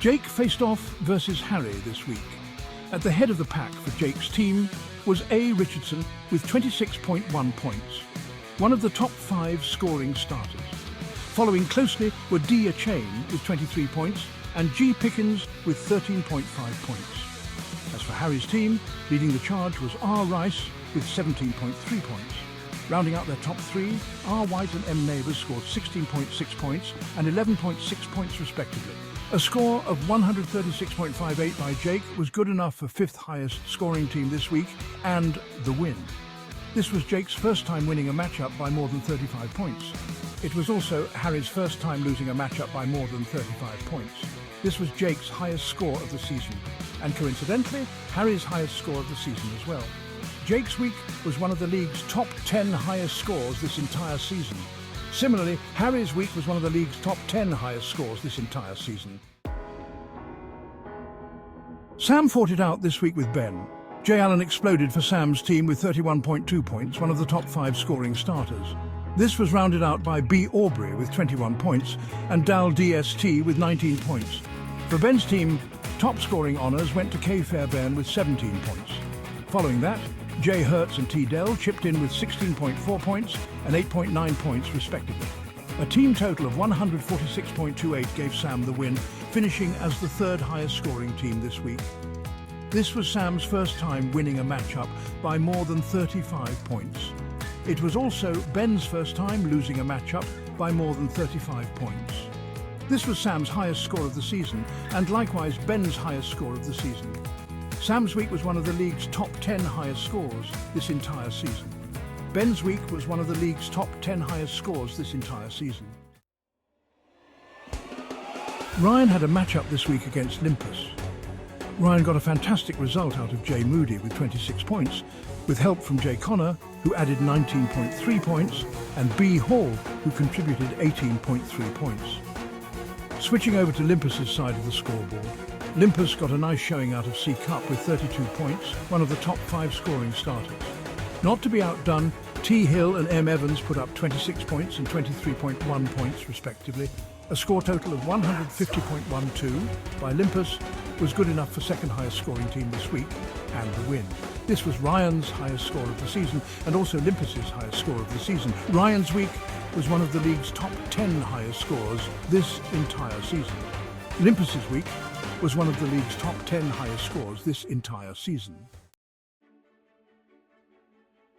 Jake faced off versus Harry this week. At the head of the pack for Jake's team was A. Richardson with 26.1 points, one of the top 5 scoring starters. Following closely were D. Chain with 23 points and G. Pickens with 13.5 points. As for Harry's team, leading the charge was R. Rice with 17.3 points. Rounding out their top 3, R. White and M. Neighbours scored 16.6 points and 11.6 points respectively. A score of 136.58 by Jake was good enough for 5th highest scoring team this week and the win. This was Jake's first time winning a matchup by more than 35 points. It was also Harry's first time losing a matchup by more than 35 points. This was Jake's highest score of the season, and coincidentally, Harry's highest score of the season as well. Jake's week was one of the league's top 10 highest scores this entire season. Similarly, Harry's week was one of the league's top 10 highest scores this entire season. Sam fought it out this week with Ben. Jay Allen exploded for Sam's team with 31.2 points, one of the top 5 scoring starters. This was rounded out by B. Aubrey with 21 points and Dal DST with 19 points. For Ben's team, top scoring honours went to K. Fairbairn with 17 points. Following that, Jay Hertz and T. Dell chipped in with 16.4 points and 8.9 points respectively. A team total of 146.28 gave Sam the win, finishing as the 3rd highest scoring team this week. This was Sam's first time winning a matchup by more than 35 points. It was also Ben's first time losing a matchup by more than 35 points. This was Sam's highest score of the season, and likewise Ben's highest score of the season. Sam's week was one of the league's top 10 highest scores this entire season. Ben's week was one of the league's top 10 highest scores this entire season. Ryan had a matchup this week against Limpus. Ryan got a fantastic result out of Jay Moody with 26 points, with help from Jay Connor, who added 19.3 points, and B. Hall, who contributed 18.3 points. Switching over to Limpus's side of the scoreboard, Limpus got a nice showing out of C. Cup with 32 points, one of the top 5 scoring starters. Not to be outdone, T. Hill and M. Evans put up 26 points and 23.1 points respectively. A score total of 150.12 by Limpus was good enough for 2nd highest scoring team this week and the win. This was Ryan's highest score of the season and also Limpus's highest score of the season. Ryan's week was one of the league's top 10 highest scores this entire season. Limpus's week was one of the league's top 10 highest scores this entire season.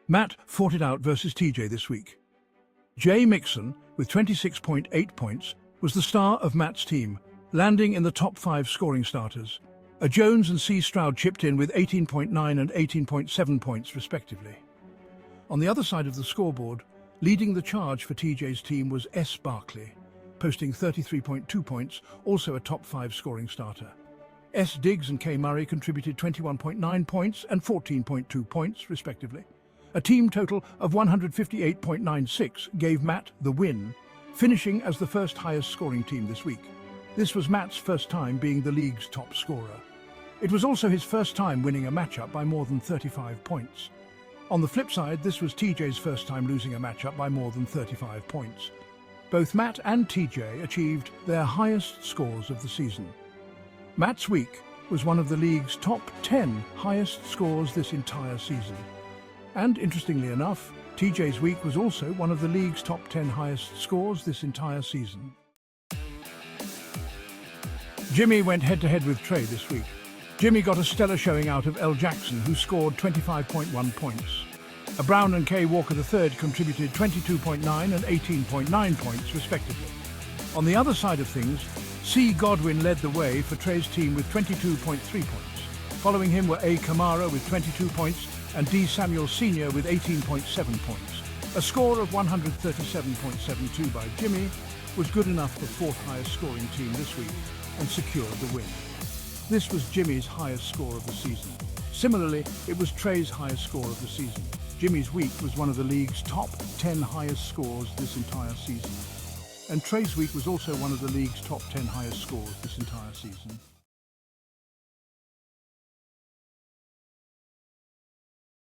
Matt fought it out versus TJ this week. Jay Mixon, with 26.8 points, was the star of Matt's team, landing in the top 5 scoring starters. A Jones and C. Stroud chipped in with 18.9 and 18.7 points respectively. On the other side of the scoreboard, leading the charge for TJ's team was S. Barkley, posting 33.2 points, also a top 5 scoring starter. S. Diggs and K. Murray contributed 21.9 points and 14.2 points respectively. A team total of 158.96 gave Matt the win, finishing as the 1st highest scoring team this week. This was Matt's first time being the league's top scorer. It was also his first time winning a matchup by more than 35 points. On the flip side, this was TJ's first time losing a matchup by more than 35 points. Both Matt and TJ achieved their highest scores of the season. Matt's week was one of the league's top 10 highest scores this entire season. And interestingly enough, TJ's week was also one of the league's top 10 highest scores this entire season. Jimmy went head-to-head with Trey this week. Jimmy got a stellar showing out of L. Jackson, who scored 25.1 points. A Brown and K. Walker III contributed 22.9 and 18.9 points, respectively. On the other side of things, C. Godwin led the way for Trey's team with 22.3 points. Following him were A. Kamara with 22 points and D. Samuel Sr. with 18.7 points. A score of 137.72 by Jimmy was good enough for 4th highest scoring team this week and secured the win. This was Jimmy's highest score of the season. Similarly, it was Trey's highest score of the season. Jimmy's week was one of the league's top 10 highest scores this entire season. And Trey's week was also one of the league's top 10 highest scores this entire season.